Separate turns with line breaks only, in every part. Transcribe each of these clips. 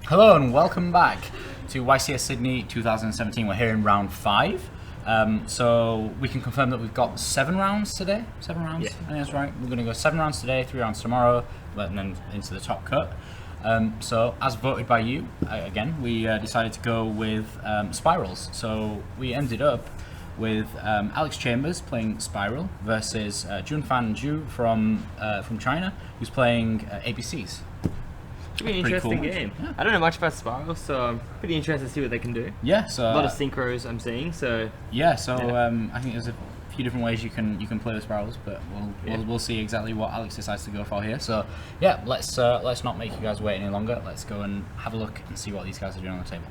Hello and welcome back to YCS Sydney 2017. We're here in round 5. So we can confirm that we've got 7 rounds today. 7 rounds?
Yeah.
I think that's right. We're going to go 7 rounds today, 3 rounds tomorrow, and then into the top cut. So as voted by you, again, we decided to go with Spirals. So we ended up with Alex Chambers playing Spiral versus Junfan Zhu from China, who's playing ABCs.
Should be an
Pretty
interesting
cool.
game.
Yeah.
I don't know much about Spiral, so I'm pretty interested to see what they can do.
Yeah, so
A lot of synchros I'm seeing, so
yeah, so
Yeah.
I think there's a few different ways you can play with Spirals, but we'll see exactly what Alex decides to go for here. So yeah, let's not make you guys wait any longer. Let's go and have a look and see what these guys are doing on the table.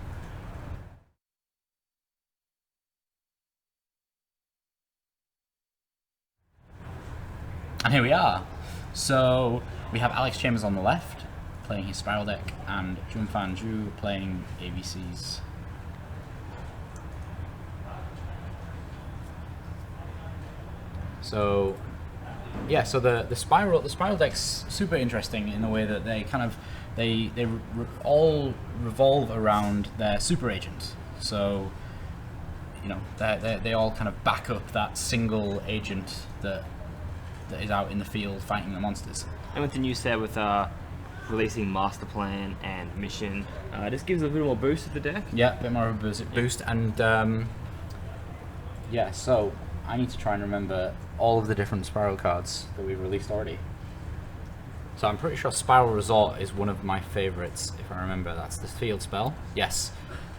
And here we are. So we have Alex Chambers on the left, playing his Spiral deck, and Junfan Zhu playing ABCs. So yeah, so the spiral deck's super interesting in the way that they kind of all revolve around their super agent. So you know they all kind of back up that single agent that is out in the field fighting the monsters.
and with the new set with releasing Master Plan and Mission, this gives a little more boost to the deck.
Yeah, a bit more of a boost, and yeah. So I need to try and remember all of the different Spiral cards that we've released already. So I'm pretty sure Spiral Resort is one of my favourites, if I remember. That's the field spell. Yes,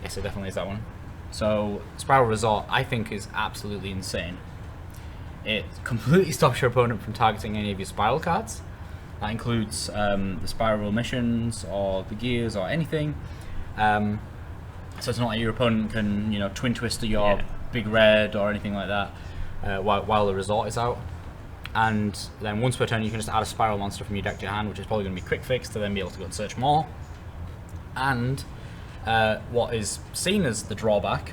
it definitely is that one. So Spiral Resort, I think, is absolutely insane. It completely stops your opponent from targeting any of your Spiral cards. That includes the Spiral missions or the gears or anything. So it's not like your opponent can, twin twister your big red or anything like that while the resort is out. And then once per turn, you can just add a Spiral monster from your deck to your hand, which is probably going to be quick fix to then be able to go and search more. And what is seen as the drawback,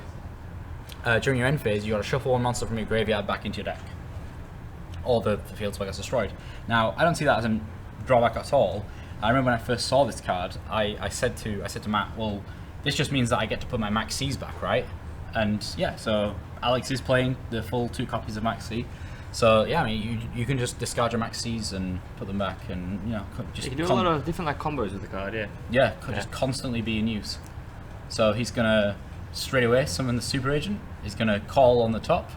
during your end phase, you got to shuffle one monster from your graveyard back into your deck, or the field spell gets destroyed. Now, I don't see that as a drawback at all. I remember when I first saw this card, I said to Matt, well, this just means that I get to put my Max C's back, right? And yeah, so Alex is playing the full 2 copies of Max C. So yeah, I mean, you can just discard your Max C's and put them back, and just
You can do a lot of different combos with the card,
just constantly be in use. So he's gonna straight away summon the Super Agent. He's gonna call on the top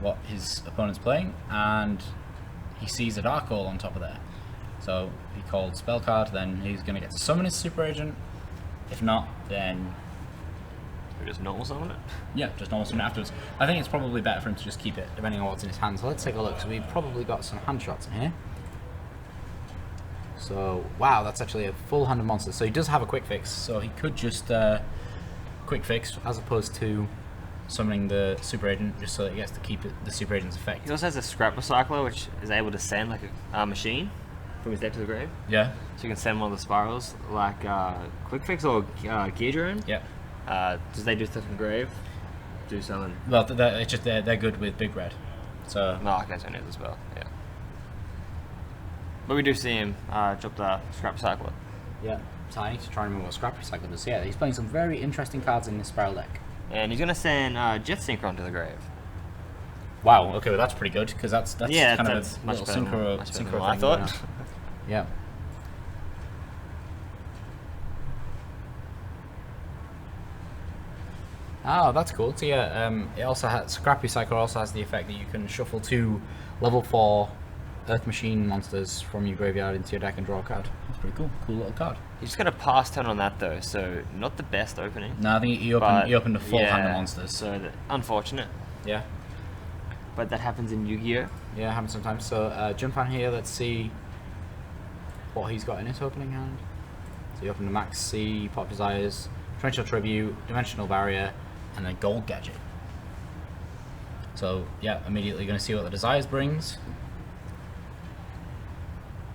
what his opponent's playing, and he sees a Dark Hole on top of there. So he called spell card, then he's gonna get to summon his Super Agent. If not, then
We just normal summon it.
yeah, just normal summon it afterwards. I think it's probably better for him to just keep it, depending on what's in his hand. So let's take a look. So we've probably got some hand shots in here. So wow, that's actually a full hand of monsters. So he does have a quick fix. So he could just quick fix as opposed to summoning the Super Agent, just so that he gets to keep the Super Agent's effect.
He also has a Scrap Recycler, which is able to send like a machine from his deck to the grave.
Yeah.
So you can send one of the Spirals, like Quick Fix or Gear Drone.
Yeah.
Does they do stuff in grave? Do something.
Well, they're good with Big Red. So
No, I can turn it as well. Yeah. But we do see him drop the Scrap Recycler.
yeah. So I need to try and remember what Scrap Recycle does. Yeah, he's playing some very interesting cards in this Spiral deck.
And he's gonna send Jet Synchron to the grave.
Wow. Okay, well that's pretty good because that's
Yeah,
kind
that's
of a
much
little
better than- much better
synchro
than what I
thing
thought.
going on. Yeah. Oh, that's cool. So yeah, it also has Scrap Recycler also has the effect that you can shuffle 2 level 4 Earth Machine monsters from your graveyard into your deck and draw a card. That's pretty cool. Cool little card.
He's just got a pass turn on that though, so not the best opening.
No, I think he
But,
opened a full hand of
yeah,
monsters.
So unfortunate,
Yeah.
but that happens in Yu-Gi-Oh.
Yeah, happens sometimes. So Junfan here, let's see what he's got in his opening hand. So he opened a Max C, Pop Desires, Torrential Tribute, Dimensional Barrier, and then Gold Gadget. So yeah, immediately going to see what the Desires brings.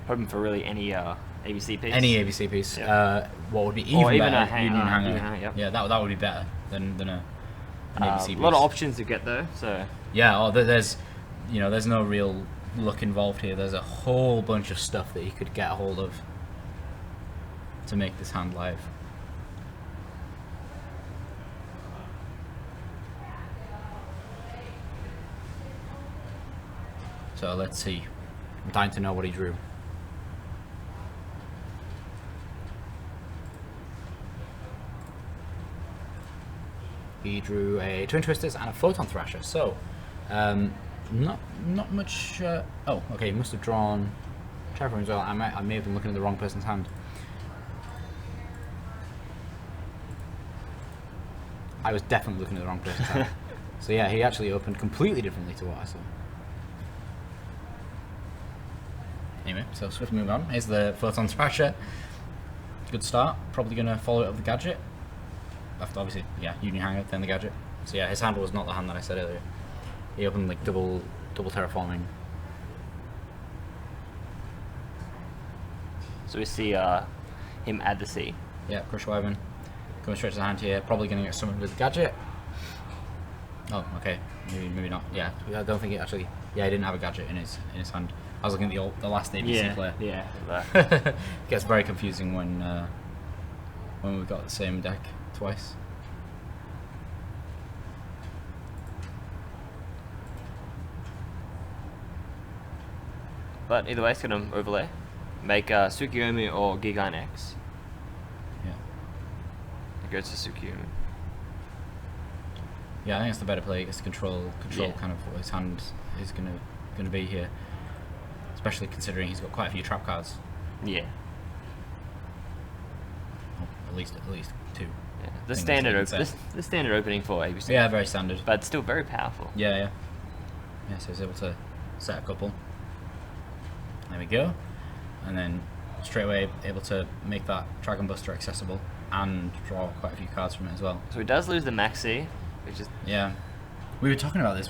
Hoping for really any ABC piece.
Any ABC piece.
Yeah.
What would be even
even
better?
a
Union Hanger.
Union Hanger, yep.
Yeah, that would be better than an ABC piece.
A lot of options to get though, so
Yeah, there's no real luck involved here. There's a whole bunch of stuff that you could get a hold of to make this hand live. So let's see. I'm dying to know what he drew. He drew a Twin Twisters and a Photon Thrasher. So, not much. Oh, okay. He must have drawn Trevor as well. I may have been looking at the wrong person's hand. I was definitely looking at the wrong person's hand. So yeah, he actually opened completely differently to what I saw. Anyway, so swiftly moving on. Here's the Photon Thrasher. Good start. Probably going to follow it up with the Gadget. After obviously, yeah, Union Hanger, then the Gadget. So yeah, his hand was not the hand that I said earlier. He opened like double terraforming.
So we see him add the sea.
Yeah, Crush Wyvern. Going straight to the hand here. Probably going to get summoned with the Gadget. Oh, okay. Maybe not. Yeah, I don't think it actually. Yeah, he didn't have a Gadget in his hand. I was looking at the last ABC player.
Yeah.
It gets very confusing when we've got the same deck twice.
But either way, it's going to overlay. Make Tsukiyomi or Gigan X.
Yeah.
It goes to Tsukiyomi.
Yeah, I think it's the better play. He gets to control
Yeah.
kind of what his hand is gonna be here. Especially considering he's got quite a few trap cards.
Yeah.
Well, at least two.
Yeah. The
Things
standard
like that.
the standard opening for ABC.
Yeah, very standard.
But still very powerful.
Yeah. So he's able to set a couple. There we go. And then straight away able to make that Dragon Buster accessible and draw quite a few cards from it as well.
So he does lose the Maxi, which is
Yeah. We were talking about this.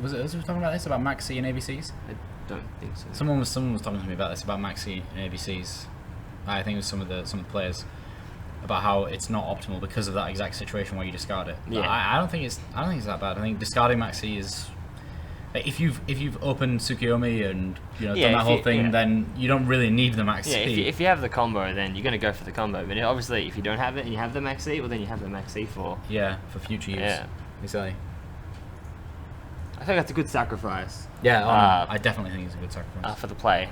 Was it us who were talking about this? About Maxi and ABCs?
I don't think so.
Someone was talking to me about this, about Maxi and ABCs. I think it was some of the players, about how it's not optimal because of that exact situation where you discard it. But
Yeah.
I don't think it's that bad. I think discarding Maxi is, like, if you've opened Tsukiyomi and done that whole thing, then you don't really need the Maxi.
Yeah, if you have the combo, then you're gonna go for the combo. But obviously, if you don't have it and you have the Maxi, well, then you have the Maxi for
future use.
Yeah.
Exactly.
I think that's a good sacrifice.
Yeah, I definitely think it's a good sacrifice.
For the play.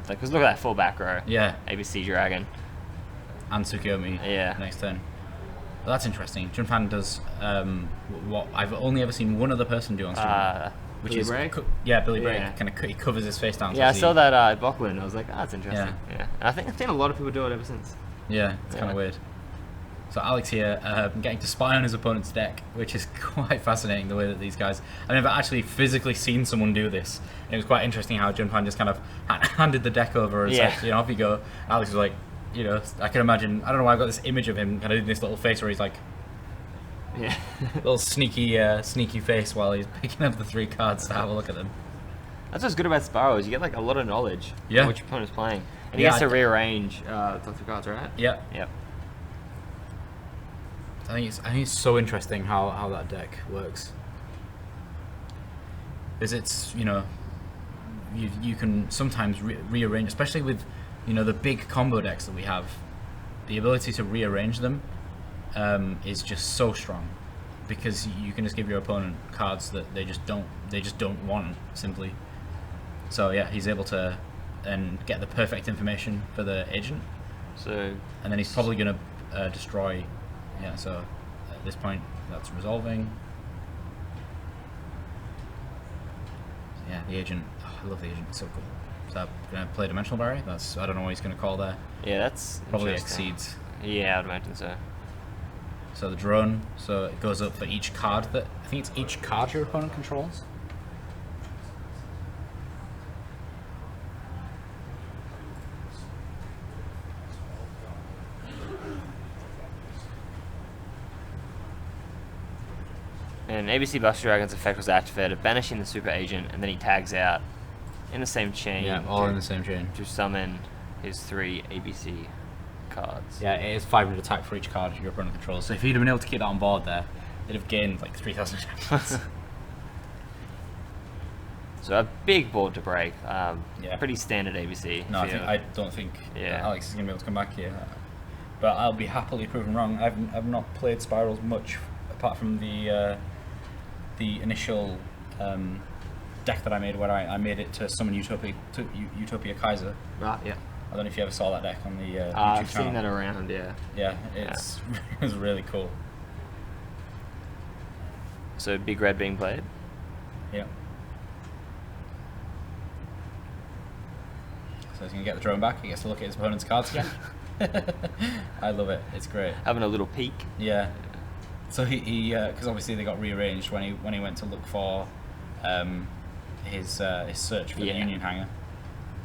Because look at that full back row.
Yeah.
ABC Dragon.
And Tsukiyomi next turn. Well, that's interesting. Junfan does what I've only ever seen one other person do on stream. Which
Billy
is
Bragg?
Billy Bragg.
Yeah.
Kind of he covers his face down.
Yeah, I saw that at Bocklin. I was like, that's interesting.
Yeah.
And I think I've seen a lot of people do it ever since.
Yeah, it's kind of weird. So Alex here, getting to spy on his opponent's deck, which is quite fascinating, the way that these guys... I've never actually physically seen someone do this. It was quite interesting how Junfan just kind of handed the deck over and said, off you go. Alex was like, I can imagine... I don't know why I've got this image of him kind of doing this little face where he's like...
Yeah.
little sneaky face while he's picking up the 3 cards to have a look at them.
That's what's good about Sparrow, is you get like a lot of knowledge of what your opponent's playing. And he gets to rearrange the 3 cards, right?
Yeah.
Yep.
I think it's so interesting how that deck works. Because it's, you can sometimes rearrange, especially with, the big combo decks that we have. The ability to rearrange them is just so strong, because you can just give your opponent cards that they just don't want, simply. So yeah, he's able to then get the perfect information for the agent.
So,
and then he's probably going to destroy. Yeah, so at this point, that's resolving. So yeah, the agent. Oh, I love the agent. It's so cool. Is that going to play Dimensional Barrier? I don't know what he's going to call there.
Yeah, that's
probably exceeds.
Yeah, I'd imagine so.
So the drone. So it goes up for each card that I think it's each card your opponent controls.
And ABC Buster Dragon's effect was activated, banishing the super agent, and then he tags out in the same chain.
Yeah, all in the same chain.
To summon his 3 ABC cards.
Yeah, it is 500 attack for each card your opponent controls. So if he'd have been able to keep that on board there, they'd have gained like 3,000 attack.
So a big board to break.
Yeah.
Pretty standard ABC.
No, I don't think Alex is going to be able to come back here. But I'll be happily proven wrong. I've not played Spirals much, apart from the initial deck that I made where I made it to summon Utopia Kaiser.
Right, yeah.
I don't know if you ever saw that deck on the YouTube
I've
channel.
seen that around, yeah.
Yeah, it's really cool.
So big red being played.
Yeah. So he's gonna get the drone back. He gets to look at his opponent's cards again. I love it. It's great.
Having a little peek.
Yeah. So he because obviously they got rearranged when he went to look for his search for the Union Hanger.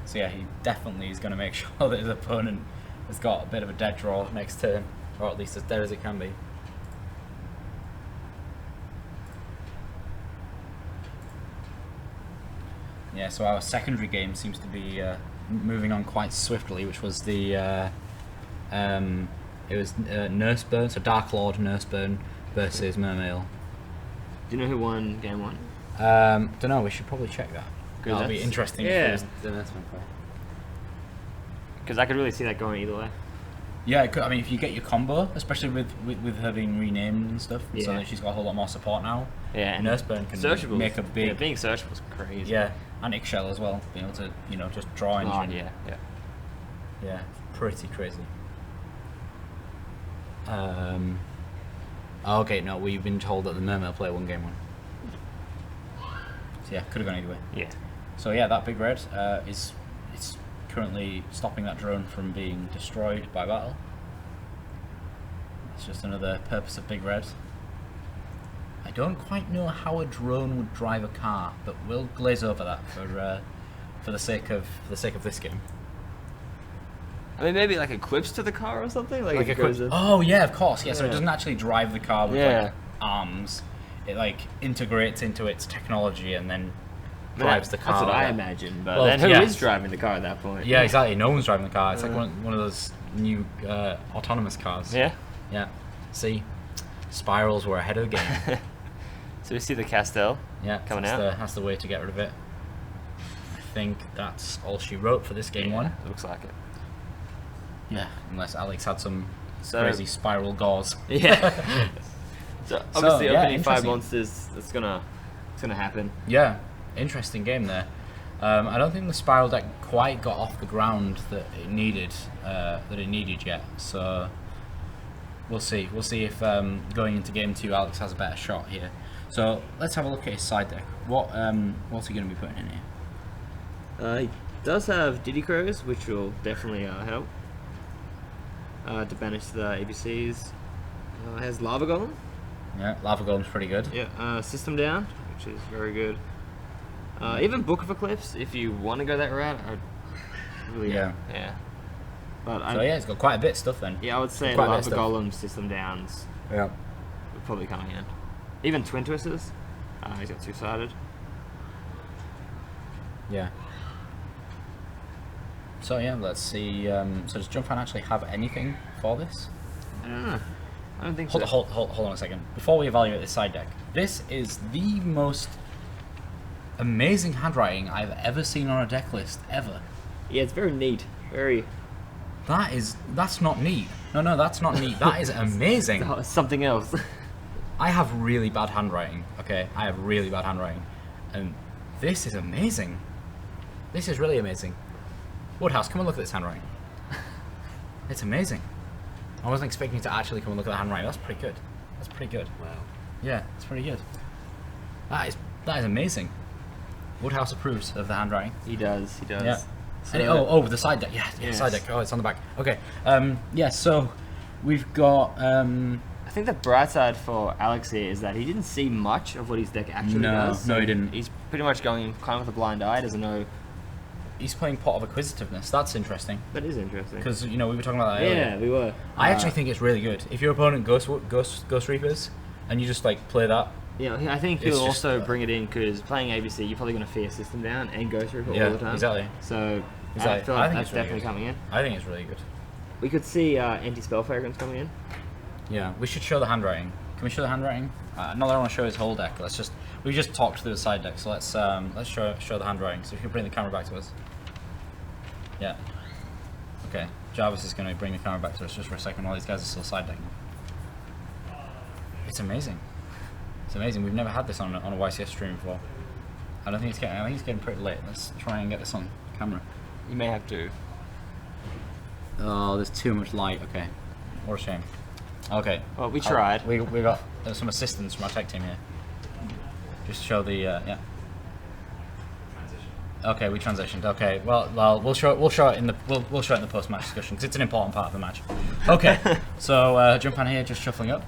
So yeah, he definitely is going to make sure that his opponent has got a bit of a dead draw next turn, or at least as dead as it can be. Yeah, so our secondary game seems to be moving on quite swiftly, which was the Nurseburn, so Dark Lord Nurseburn versus Mermail.
Do you know who won game one?
Don't know. We should probably check that. That'll be interesting.
Yeah.
If it was the Nurseburn play.
Because I could really see that going either way.
Yeah, it could, I mean, if you get your combo, especially with her being renamed and stuff, so that she's got a whole lot more support now.
Yeah, and
Nurseburn can make a big.
Yeah, being searchable is crazy.
Yeah, and Ixchel as well, being able to just draw engine.
Yeah.
Pretty crazy. Okay, no, we've been told that the Mermail player won game one. So yeah, could have gone either way.
Yeah.
So yeah, that big red is currently stopping that drone from being destroyed by battle. It's just another purpose of big red. I don't quite know how a drone would drive a car, but we'll glaze over that for the sake of this game.
I mean, maybe like equips to the car or something. Like it goes
oh yeah, of course. Yeah, so it doesn't actually drive the car with like arms. It like integrates into its technology and then drives the car.
That's what I imagine. But then who is driving the car at that point?
Yeah, exactly. No one's driving the car. It's like one of those new autonomous cars.
Yeah.
Yeah. See, spirals were ahead of the game.
So we see the Castell.
Yeah,
coming out.
That's the way to get rid of it. I think that's all she wrote for this game one.
It looks like it.
Yeah, unless Alex had some crazy spiral gauze.
Yeah. So obviously opening 5
interesting.
monsters, it's gonna happen.
Yeah, interesting game there. I don't think the spiral deck quite got off the ground that it needed yet. So we'll see. We'll see if going into game 2, Alex has a better shot here. So let's have a look at his side deck. What's he going to be putting in here?
He does have Diddy Crows, which will definitely help to banish the ABCs. Has Lava Golem.
Yeah, Lava Golem's pretty good.
Yeah, System Down, which is very good. Even Book of Eclipse, if you want to go that route, yeah. But
so yeah, it's got quite a bit of stuff then.
Yeah, I would say Lava Golem, System Downs.
Yeah.
Would probably come in. Even Twin Twisters. He's got two-sided.
Yeah. So yeah, let's see. So does Junfan actually have anything for this?
I don't know. I don't think
Hold on a second. Before we evaluate this side deck, this is the most amazing handwriting I've ever seen on a deck list, ever.
Yeah, it's very neat. Very...
That's not neat. No, that's not neat. That is amazing.
It's something else.
I have really bad handwriting, okay? I have really bad handwriting. And this is amazing. This is really amazing. Woodhouse, come and look at this handwriting. It's amazing. I wasn't expecting you to actually come and look at the handwriting. That's pretty good. That's pretty good.
Wow.
Yeah, it's pretty good. That is amazing. Woodhouse approves of the handwriting.
He does.
Yeah.
So
The side deck. Yeah,
yes.
Side deck. Oh, it's on the back. Okay. Yeah, so we've got...
I think the bright side for Alex here is that he didn't see much of what his deck actually does.
No, he didn't.
He's pretty much going kind of with a blind eye. Doesn't know.
He's playing Pot of Acquisitiveness. That's interesting.
That is interesting.
Because, we were talking about that earlier.
Yeah, we were.
I actually think it's really good. If your opponent Ghost Reapers, and you just, play that...
Yeah, I think he'll also bring it in, because playing ABC, you're probably going to fear System Down and Ghost Reaper all the time.
Exactly.
So,
Exactly.
I feel like
think
that's definitely coming in.
I think it's really good.
We could see Anti-Spell Fragrance coming in.
Yeah, we should show the handwriting. Can we show the handwriting? Not that I want to show his whole deck. We just talked through the side deck, so let's show the handwriting. So if you can bring the camera back to us. Yeah. Okay. Jarvis is going to bring the camera back to us just for a second while these guys are still side decking. It's amazing. It's amazing. We've never had this on a YCS stream before. I don't think it's getting. I think it's getting pretty late. Let's try and get this on camera.
You may have to.
Oh, there's too much light. Okay, what a shame. Okay.
Well, we tried.
We got some assistance from our tech team here. Just show the yeah. Okay, we transitioned. Okay, well, we'll show it in the post match discussion because it's an important part of the match. Okay, so Junfan here, just shuffling up.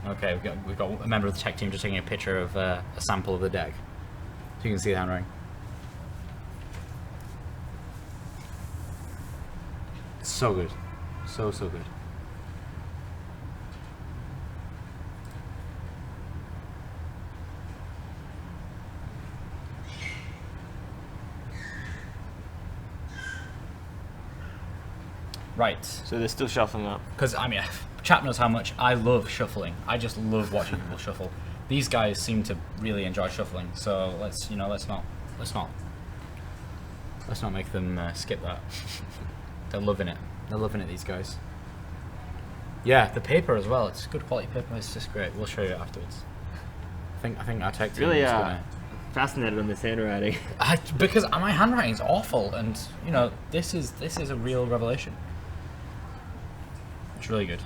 Okay, we've got a member of the tech team just taking a picture of a sample of the deck, so you can see the handwriting. It's so good, so good. Right.
So they're still shuffling up.
Because I mean, chap knows how much I love shuffling. I just love watching people shuffle. These guys seem to really enjoy shuffling. So let's not make them skip that. They're loving it. They're loving it. These guys. Yeah, the paper as well. It's good quality paper. It's just great. We'll show you afterwards. I think our tech team
really
is gonna...
fascinated on this handwriting.
Because my handwriting's awful, and you know this is a real revelation. It's really good.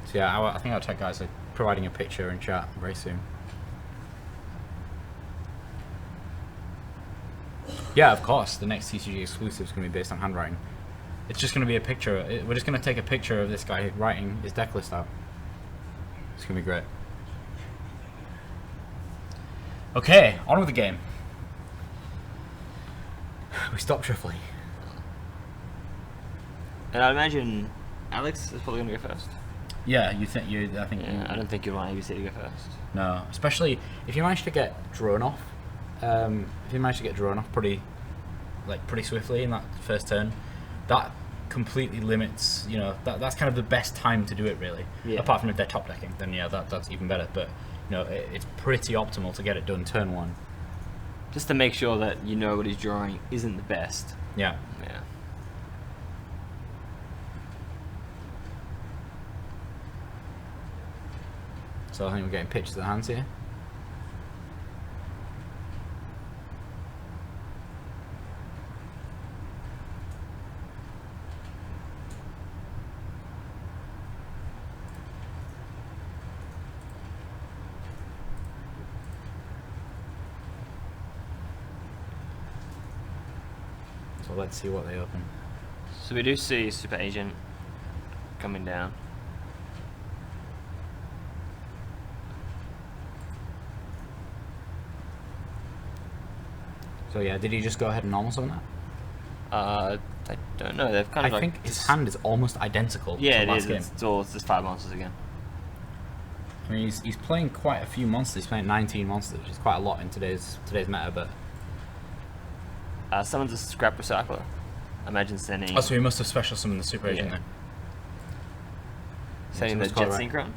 So yeah, I think our tech guys are providing a picture in chat very soon. Yeah, of course. The next TCG exclusive is going to be based on handwriting. It's just going to be a picture. We're just going to take a picture of this guy writing his deck list out. It's going to be great. Okay, on with the game. We stopped shuffling.
And I imagine Alex is probably going to go first.
Yeah, I think.
Yeah, I don't think you'd want ABC to go first.
No, especially if you manage to get drawn off. Pretty swiftly in that first turn, that completely limits. You know, that's kind of the best time to do it, really. Yeah. Apart from if they're top decking, then yeah, that's even better. But you know, it's pretty optimal to get it done turn one.
Just to make sure that you know what he's drawing isn't the best.
Yeah.
Yeah.
So I think we're getting pictures of the hands here. So let's see what they open.
So we do see Super Agent coming down.
So yeah, did he just go ahead and normal summon that?
I don't know. They've kind of
I think his hand is almost identical
yeah,
to last game.
It's just 5 monsters again.
I mean, he's playing quite a few monsters. He's playing 19 monsters, which is quite a lot in today's meta. But
Someone's a scrap recycler. Imagine sending.
Oh, so he must have special summoned the Super Agent then.
Sending the Jet Synchron.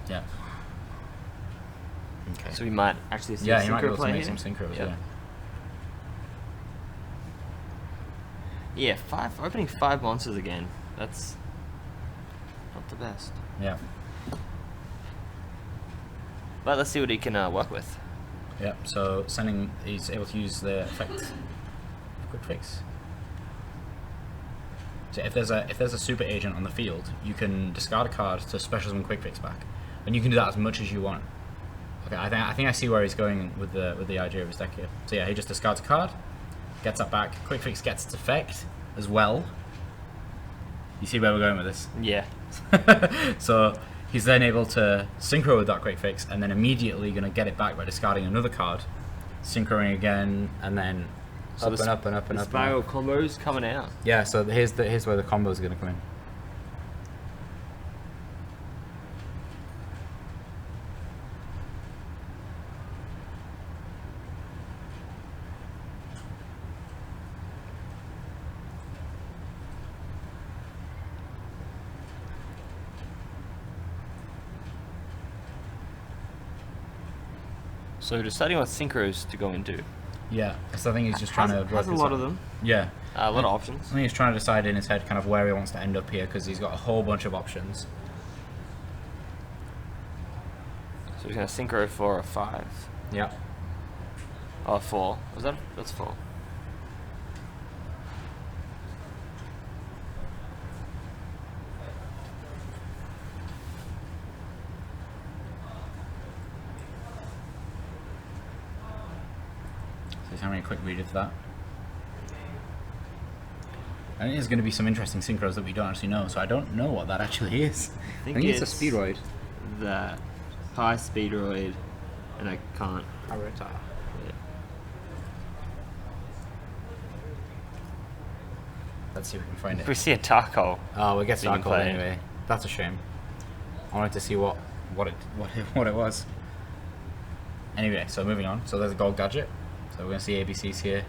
Yeah. Okay.
So we might actually see
yeah,
a
he might be
synchro
able to
play
make
here.
some synchros.
Yep.
Yeah.
Yeah, opening 5 monsters again. That's not the best.
Yeah.
But let's see what he can work with.
Yeah. So he's able to use the effect quick fix. So if there's a Super Agent on the field, you can discard a card to special summon quick fix back, and you can do that as much as you want. Okay, I think I see where he's going with the idea of his deck here. So yeah, he just discards a card, gets that back. Quick fix gets its effect as well. You see where we're going with this?
Yeah.
So he's then able to synchro with that quick fix, and then immediately going to get it back by discarding another card, synchroing again, and then
So
up and up and up and
the
up.
spiral combos coming out.
Yeah. So here's where the combo is going to come in.
So deciding what synchros to go into.
Yeah, so I think he's just trying to work
has a
this
lot
out.
of them.
Yeah.
A lot of options.
I think he's trying to decide in his head kind of where he wants to end up here because he's got a whole bunch of options.
So he's going to synchro for a 5.
Yeah.
Oh, 4. That's 4.
So he's having a quick read of that. I think there's going to be some interesting synchros that we don't actually know, so I don't know what that actually is. I think it's a speedroid.
That high speedroid, and I can't.
Arita.
Yeah.
Let's see if we can find
We
it.
see a Taco.
Oh, we get
Being
Starcold
played.
anyway. That's a shame. I wanted to see what it was. Anyway, so moving on. So there's a gold gadget. So we're going to see ABCs here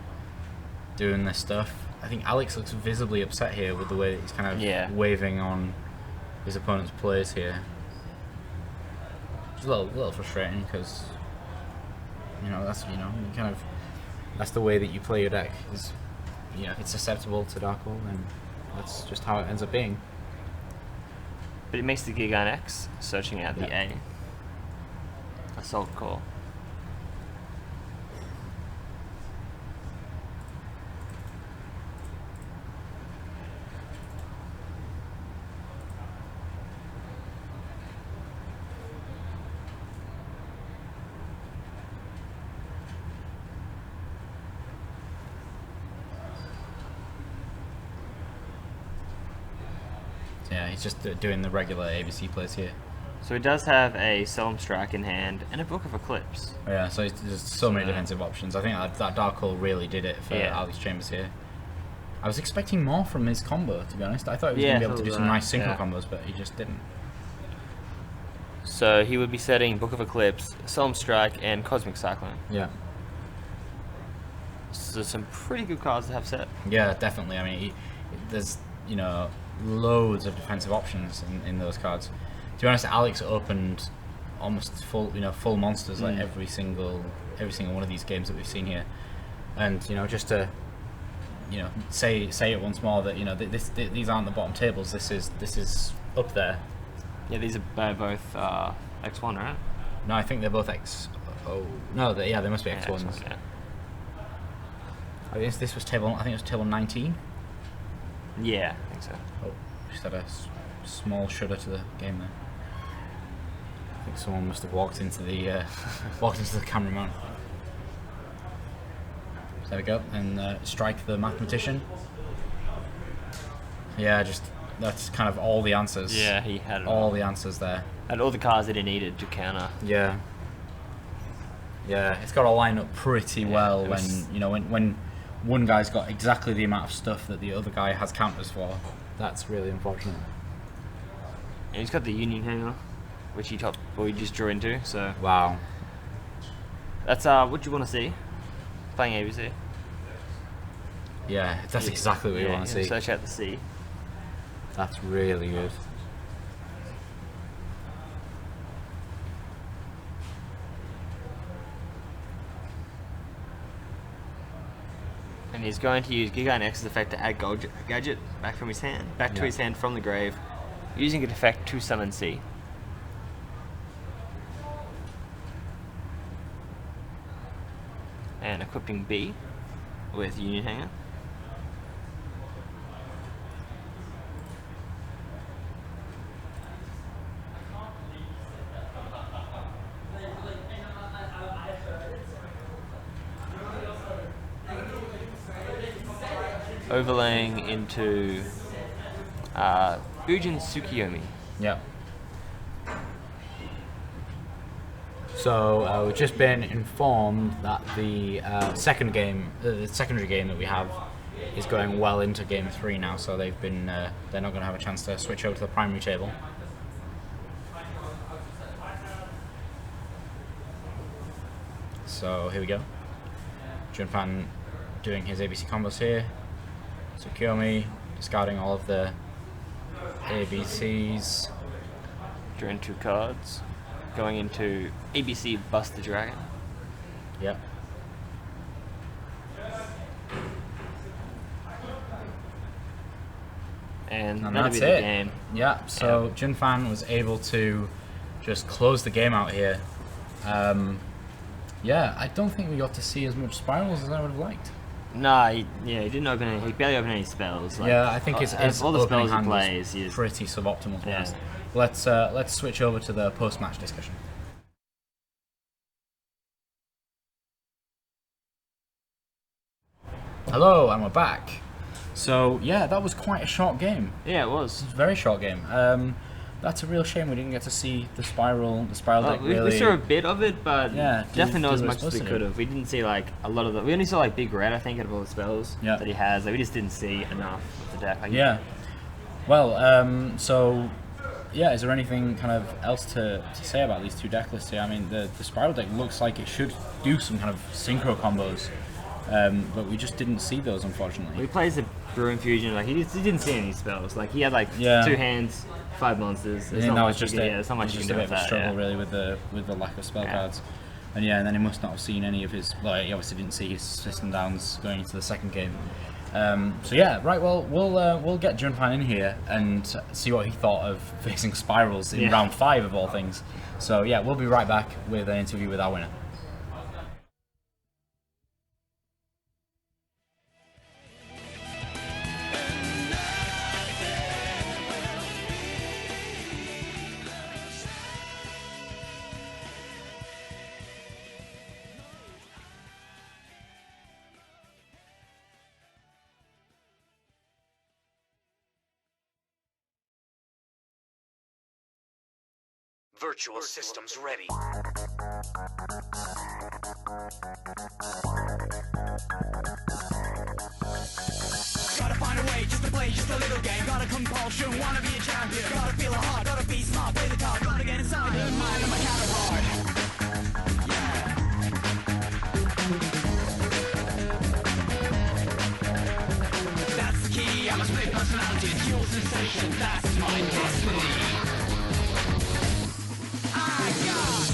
doing this stuff. I think Alex looks visibly upset here with the way that he's kind of waving on his opponent's plays here. It's a little frustrating because that's that's the way that you play your deck. Is it's susceptible to Darkhold, and that's just how it ends up being.
But it makes the Gigan X searching out the A. Assault call.
Yeah, he's just doing the regular ABC plays here.
So he does have a Solemn Strike in hand and a Book of Eclipse.
Yeah, so there's so many defensive options. I think that Darkhold really did it for
Yeah.
Alex Chambers here. I was expecting more from his combo, to be honest. I thought he was going to be able to do some nice synchro combos, but he just didn't.
So he would be setting Book of Eclipse, Solemn Strike, and Cosmic Cyclone.
Yeah.
So some pretty good cards to have set.
Yeah, definitely. I mean, there's loads of defensive options in those cards. To be honest, Alex opened almost full monsters like every single one of these games that we've seen here, and just to say it once more that these aren't the bottom tables. This is up there.
Yeah, these are both X1, right?
No, I think they're both X. Oh no, they must be X1s.
X1, yeah.
I think this was table. I think it was table 19.
Yeah, I think so.
Oh, just had a small shudder to the game there. I think someone must have walked into the cameraman. So there we go, and strike the mathematician. Yeah, that's kind of all the answers.
Yeah, he had it
all the answers there.
Had all the cards that he needed to counter.
Yeah. Yeah, it's got to line up pretty well when one guy's got exactly the amount of stuff that the other guy has counters for. That's really unfortunate.
And he's got the Union Hanger, which he just drew into. So
wow.
That's what you want to see playing ABC.
Yeah, that's exactly what you want to see.
Search out the C.
That's really good.
And he's going to use Gigan X's effect to add Gold Gadget back to his hand from the grave, using its effect to summon C. And equipping B with Union Hanger. Overlaying into Bujin Tsukiyomi.
Yeah. So we've just been informed that the secondary game that we have is going well into game 3 now. So they're not going to have a chance to switch over to the primary table. So here we go. Junfan doing his ABC combos here. Tsukiyomi discarding all of the ABCs.
Drawing 2 cards. Going into ABC Bust the Dragon.
Yep.
and that'd
that's
be the
it.
game.
Yeah, so Junfan was able to just close the game out here. Yeah, I don't think we got to see as much spirals as I would have liked.
Nah, he didn't open any. He barely opened any spells. Like,
Yeah, I think his
all the
opening
spells he
hand
plays,
was
he's
pretty suboptimal. To be
Yeah.
honest. Let's switch over to the post-match discussion. Hello, and we're back. So yeah, that was quite a short game.
Yeah, it was.
It was a very short game. That's a real shame we didn't get to see the spiral deck
We
really.
saw a bit of it, but
Yeah,
definitely not
do
as
what
much
it's
as we
supposed to
could
do.
have. We didn't see like a lot of the. We only saw like Big Red, I think, out of all the spells
Yeah.
that he has. Like, we just didn't see enough of the deck. Like,
Yeah. Well, so yeah, is there anything kind of else to say about these two deck lists here? I mean, the spiral deck looks like it should do some kind of synchro combos, but we just didn't see those, unfortunately.
he plays the Brew Infusion. Like he didn't see any spells. Like he had like
Yeah.
2 hands, 5 monsters. There's
Yeah,
not
that
much
was just
you can,
it.
there's not much you
Just
can
a
do
bit
with
of a
that.
struggle,
Yeah.
really, with the lack of spell
Yeah.
cards. And yeah, and then he must not have seen any of his. Well, he obviously didn't see his system downs going into the second game. So yeah, right. Well, we'll get Junfan in here and see what he thought of facing spirals in
Yeah.
round 5 of all things. So yeah, we'll be right back with an interview with our winner.
Virtual systems ready. Gotta find a way just to play just a little game. Got a compulsion, wanna be a champion. Gotta feel a heart, gotta be smart, play the card. Gotta get inside the mind of my counterpart. That's the key, I'm a split personality. It's your sensation, that's my destiny. I got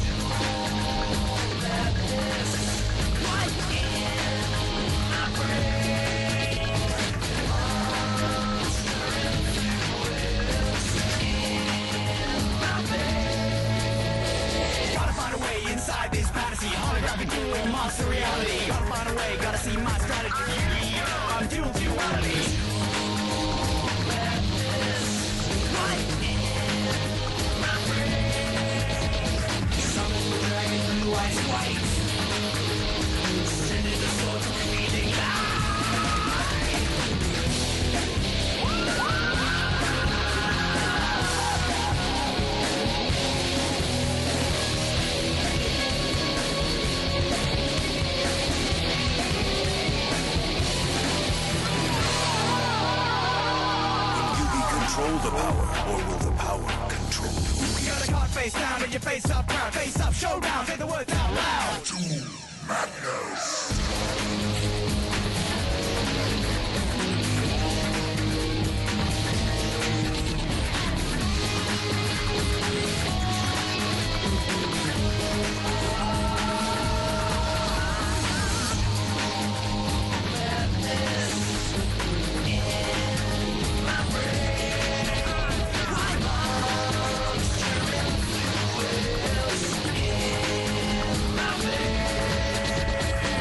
gotta find a way inside this fantasy. Holographic dual monster reality. Gotta find a way, gotta see my strategy. I'm dual duality.
Will you control the power, or will the power control you?
You got a card face down and your face up proud. Face up, showdown, say the words out loud.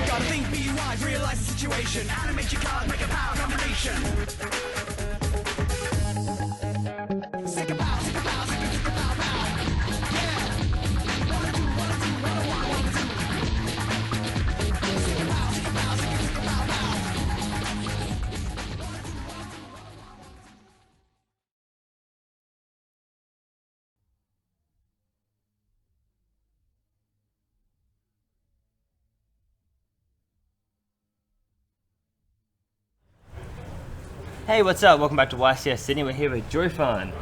Gotta think, be wise, realize the situation. Animate your card, make a power combination. Sick of power, sick of power, sick of power, power. Yeah. Wanna do, wanna do, wanna want, wanna do. Sick of power, sick of power, sick of power, power.
Hey, what's up? Welcome back to YCS Sydney. We're here with Junfan.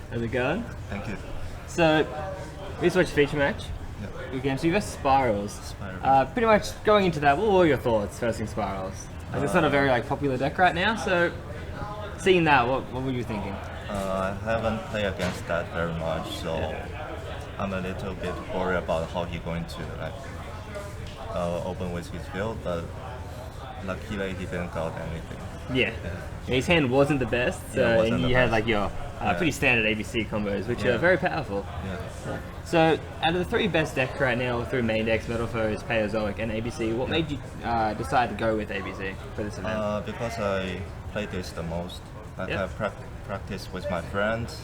How's it going?
Thank you.
So, we just watched feature match.
Yeah.
Good game. So you got Spirals.
Spirals.
Pretty much going into that, what were your thoughts facing Spirals? Like, it's not a very like popular deck right now, so seeing that, what were you thinking?
I haven't played against that very much, so I'm a little bit worried about how he's going to open with his build. But luckily he didn't got anything.
Yeah. His hand wasn't the best, so
Yeah, it wasn't
and
the
you had
best.
like your pretty standard ABC combos, which are
Yeah.
very powerful.
Yeah.
So, out of the three best decks right now through main decks, Metal Foes, Paleozoic, and ABC, what made you decide to go with ABC for this event?
Because I played this the most. Like
Yeah.
I practiced with my friends,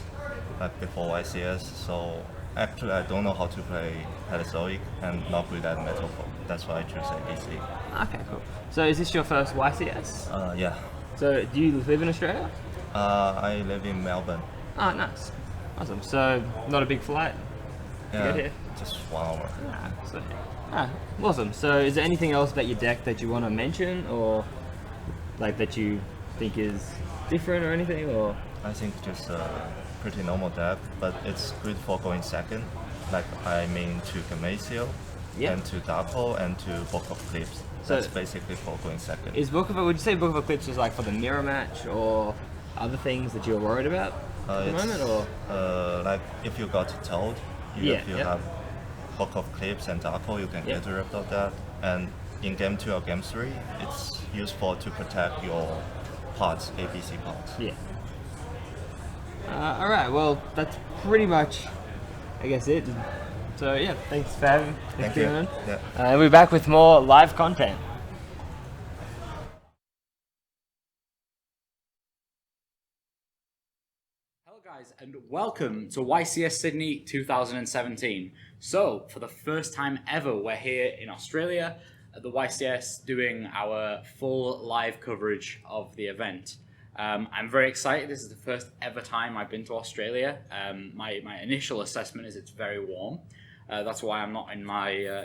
like before YCS. So actually, I don't know how to play Paleozoic and not good at Metal Folk. That's why I choose ABC.
Okay, cool. So, is this your first YCS?
Yeah.
So, do you live in Australia?
I live in Melbourne.
Oh, nice. Awesome. So, not a big flight?
Yeah.
here?
Just 1 hour.
Awesome. So, is there anything else about your deck that you want to mention, or like that you think is different or anything, or?
I think just a pretty normal deck, but it's good for going second. Like I mean to Gamasio,
Yeah.
and to Darko, and to Book of Clips.
So-
That's basically for going second.
Would you say Book of Eclipse is like for the mirror match or other things that you're worried about at the moment, or?
Like if you got Toad,
Yeah,
if you
yeah.
have Book of Clips and Darko, you can
Yeah.
get rid of that. And in game 2 or game 3, it's useful to protect your parts, ABC parts.
Yeah. All right. Well, that's pretty much, I guess, it. So yeah, thanks for having me.
Thank
for
you.
coming on.
Yeah.
We'll be back with more live content.
Hello guys and welcome to YCS Sydney 2017. So for the first time ever we're here in Australia at the YCS doing our full live coverage of the event. I'm very excited. This is the first ever time I've been to Australia. My initial assessment is it's very warm. That's why I'm not in my